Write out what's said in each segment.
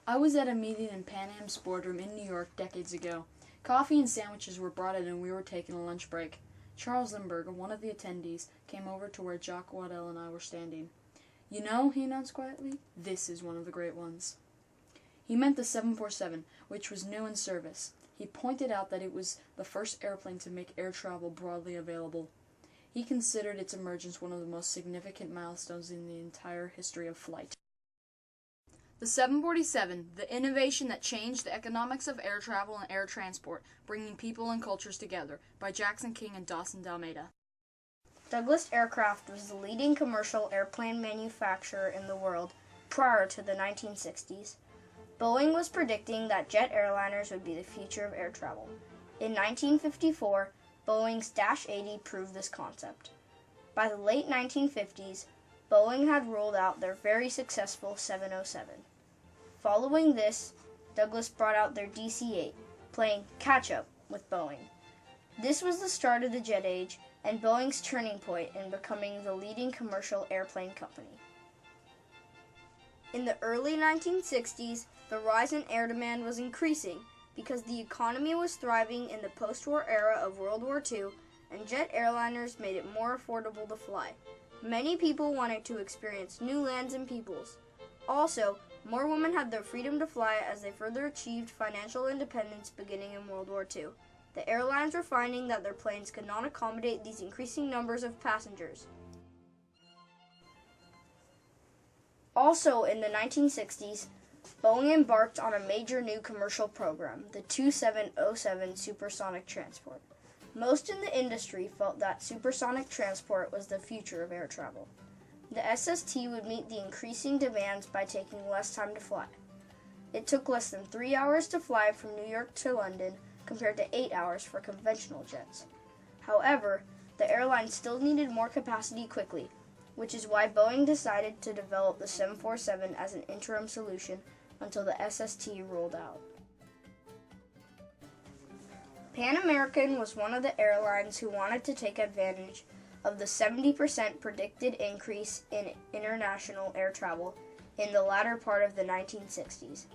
I was at a meeting in Pan Am's boardroom in New York decades ago. Coffee and sandwiches were brought in and we were taking a lunch break. Charles Lindbergh, one of the attendees, came over to where Jock Waddell and I were standing. "You know," he announced quietly, "this is one of the great ones." He meant the 747, which was new in service. He pointed out that it was the first airplane to make air travel broadly available. He considered its emergence one of the most significant milestones in the entire history of flight. The 747, the innovation that changed the economics of air travel and air transport, bringing people and cultures together, by Jackson King and Dawson Dalmeda. Douglas Aircraft was the leading commercial airplane manufacturer in the world prior to the 1960s. Boeing was predicting that jet airliners would be the future of air travel. In 1954, Boeing's Dash 80 proved this concept. By the late 1950s, Boeing had rolled out their very successful 707. Following this, Douglas brought out their DC-8, playing catch-up with Boeing. This was the start of the jet age and Boeing's turning point in becoming the leading commercial airplane company. In the early 1960s, the rise in air demand was increasing because the economy was thriving in the post-war era of World War II, and jet airliners made it more affordable to fly. Many people wanted to experience new lands and peoples. Also, more women had the freedom to fly as they further achieved financial independence beginning in World War II. The airlines were finding that their planes could not accommodate these increasing numbers of passengers. Also, in the 1960s, Boeing embarked on a major new commercial program, the 2707 supersonic transport. Most in the industry felt that supersonic transport was the future of air travel. The SST would meet the increasing demands by taking less time to fly. It took less than 3 hours to fly from New York to London compared to 8 hours for conventional jets. However, the airline still needed more capacity quickly, which is why Boeing decided to develop the 747 as an interim solution until the SST rolled out. Pan American was one of the airlines who wanted to take advantage of the 70% predicted increase in international air travel in the latter part of the 1960s.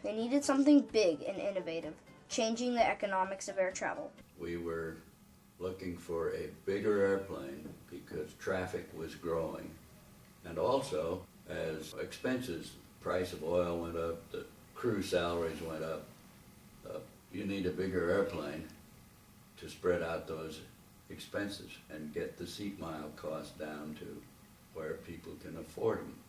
They needed something big and innovative, changing the economics of air travel. We were looking for a bigger airplane because traffic was growing, and also as expenses, price of oil went up, the crew salaries went up. You need a bigger airplane to spread out those expenses and get the seat mile cost down to where people can afford them.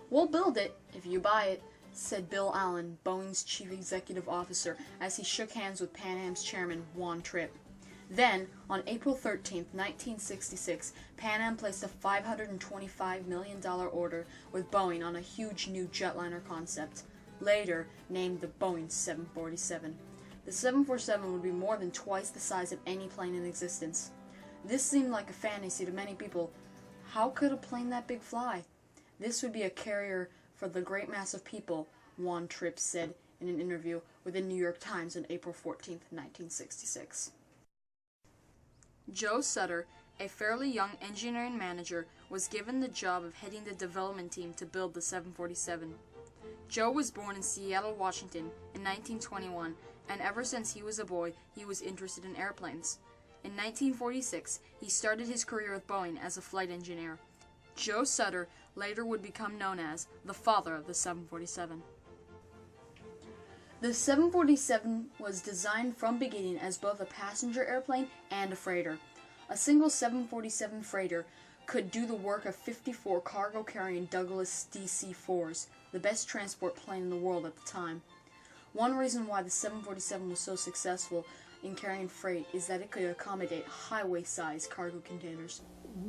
"We'll build it if you buy it," said Bill Allen, Boeing's chief executive officer, as he shook hands with Pan Am's chairman, Juan Trippe. Then, on April 13, 1966, Pan Am placed a $525 million order with Boeing on a huge new jetliner concept, later named the Boeing 747. The 747 would be more than twice the size of any plane in existence. This seemed like a fantasy to many people. How could a plane that big fly? This would be a carrier for the great mass of people, Juan Trippe said in an interview with the New York Times on April 14, 1966. Joe Sutter, a fairly young engineering manager, was given the job of heading the development team to build the 747. Joe was born in Seattle, Washington in 1921, and ever since he was a boy, he was interested in airplanes. In 1946, he started his career with Boeing as a flight engineer. Joe Sutter later would become known as the father of the 747. The 747 was designed from beginning as both a passenger airplane and a freighter. A single 747 freighter could do the work of 54 cargo-carrying Douglas DC-4s, the best transport plane in the world at the time. One reason why the 747 was so successful in carrying freight is that it could accommodate highway-sized cargo containers.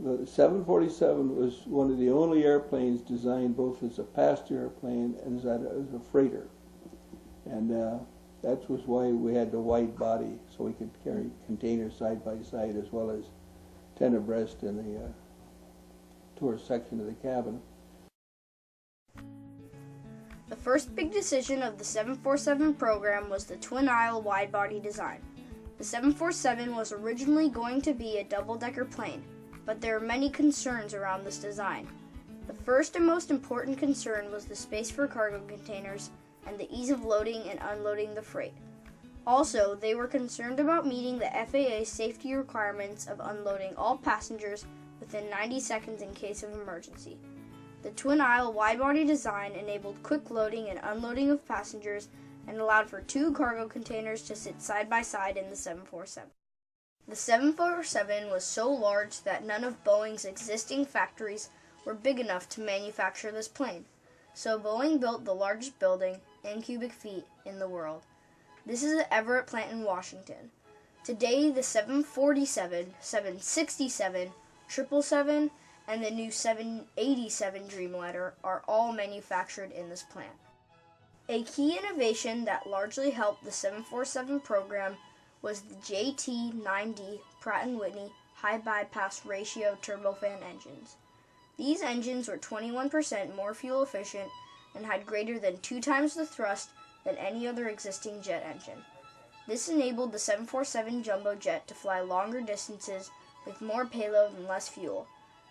The 747 was one of the only airplanes designed both as a passenger airplane and as a freighter. And that was why we had the wide body, so we could carry containers side by side as well as 10 abreast in the tourist section of the cabin. The first big decision of the 747 program was the twin-aisle wide-body design. The 747 was originally going to be a double-decker plane, but there were many concerns around this design. The first and most important concern was the space for cargo containers and the ease of loading and unloading the freight. Also, they were concerned about meeting the FAA's safety requirements of unloading all passengers within 90 seconds in case of emergency. The twin-aisle wide-body design enabled quick loading and unloading of passengers and allowed for 2 cargo containers to sit side by side in the 747. The 747 was so large that none of Boeing's existing factories were big enough to manufacture this plane, so Boeing built the largest building, in cubic feet, in the world. This is the Everett plant in Washington. Today, the 747, 767, 777, and the new 787 Dreamliner are all manufactured in this plant. A key innovation that largely helped the 747 program was the JT9D Pratt & Whitney high bypass ratio turbofan engines. These engines were 21% more fuel efficient and had greater than 2 times the thrust than any other existing jet engine. This enabled the 747 jumbo jet to fly longer distances with more payload and less fuel.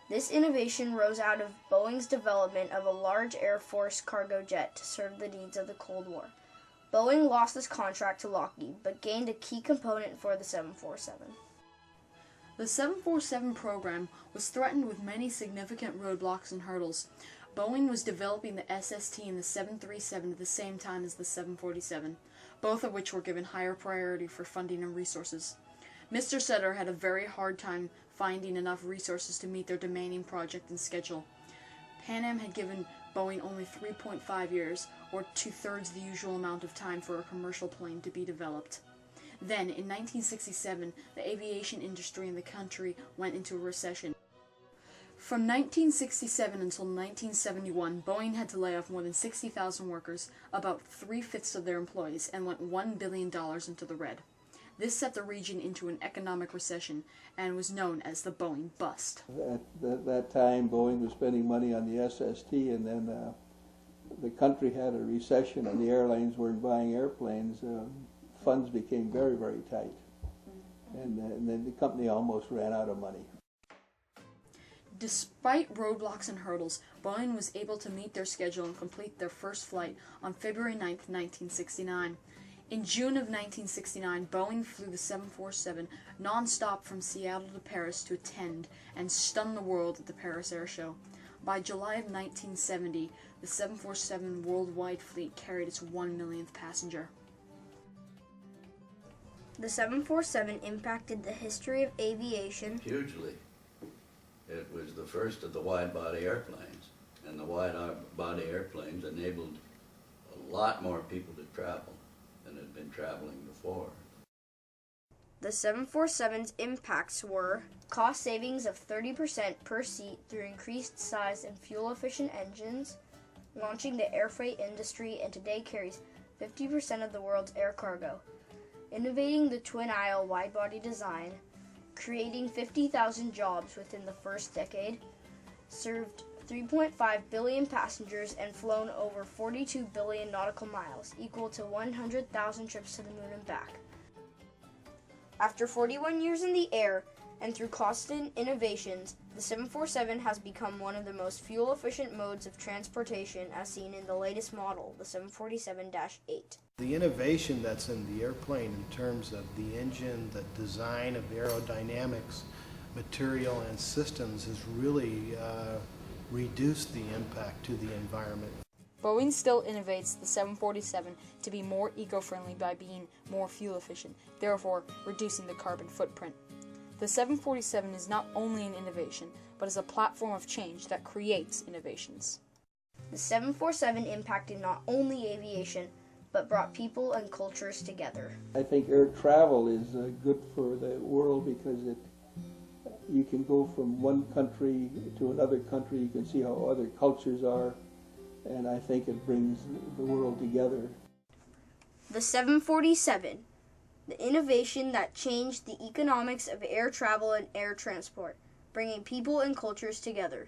This innovation rose out of Boeing's development of a large Air Force cargo jet to serve the needs of the Cold War. Boeing lost this contract to Lockheed, but gained a key component for the 747. The 747 program was threatened with many significant roadblocks and hurdles. Boeing was developing the SST and the 737 at the same time as the 747, both of which were given higher priority for funding and resources. Mr. Sutter had a very hard time finding enough resources to meet their demanding project and schedule. Pan Am had given Boeing only 3.5 years, or 2/3 the usual amount of time for a commercial plane to be developed. Then, in 1967, the aviation industry in the country went into a recession. From 1967 until 1971, Boeing had to lay off more than 60,000 workers, about 3/5 of their employees, and went $1 billion into the red. This set the region into an economic recession and was known as the Boeing bust. At that time, Boeing was spending money on the SST, and then the country had a recession and the airlines weren't buying airplanes. Funds became very, very tight. And then the company almost ran out of money. Despite roadblocks and hurdles, Boeing was able to meet their schedule and complete their first flight on February 9, 1969. In June of 1969, Boeing flew the 747 non-stop from Seattle to Paris to attend and stun the world at the Paris Air Show. By July of 1970, the 747 worldwide fleet carried its 1 millionth passenger. The 747 impacted the history of aviation Hugely. It was the first of the wide-body airplanes, and the wide-body airplanes enabled a lot more people to travel than had been traveling before. The 747's impacts were cost savings of 30% per seat through increased size and fuel-efficient engines, launching the air freight industry, and today carries 50% of the world's air cargo, innovating the twin-aisle wide-body design, creating 50,000 jobs within the first decade, served 3.5 billion passengers, and flown over 42 billion nautical miles, equal to 100,000 trips to the moon and back. After 41 years in the air, and through constant innovations, the 747 has become one of the most fuel-efficient modes of transportation as seen in the latest model, the 747-8. The innovation that's in the airplane in terms of the engine, the design of the aerodynamics, material, and systems has really reduced the impact to the environment. Boeing still innovates the 747 to be more eco-friendly by being more fuel efficient, therefore reducing the carbon footprint. The 747 is not only an innovation, but is a platform of change that creates innovations. The 747 impacted not only aviation, but brought people and cultures together. I think air travel is good for the world because you can go from one country to another country, you can see how other cultures are, and I think it brings the world together. The 747, the innovation that changed the economics of air travel and air transport, bringing people and cultures together.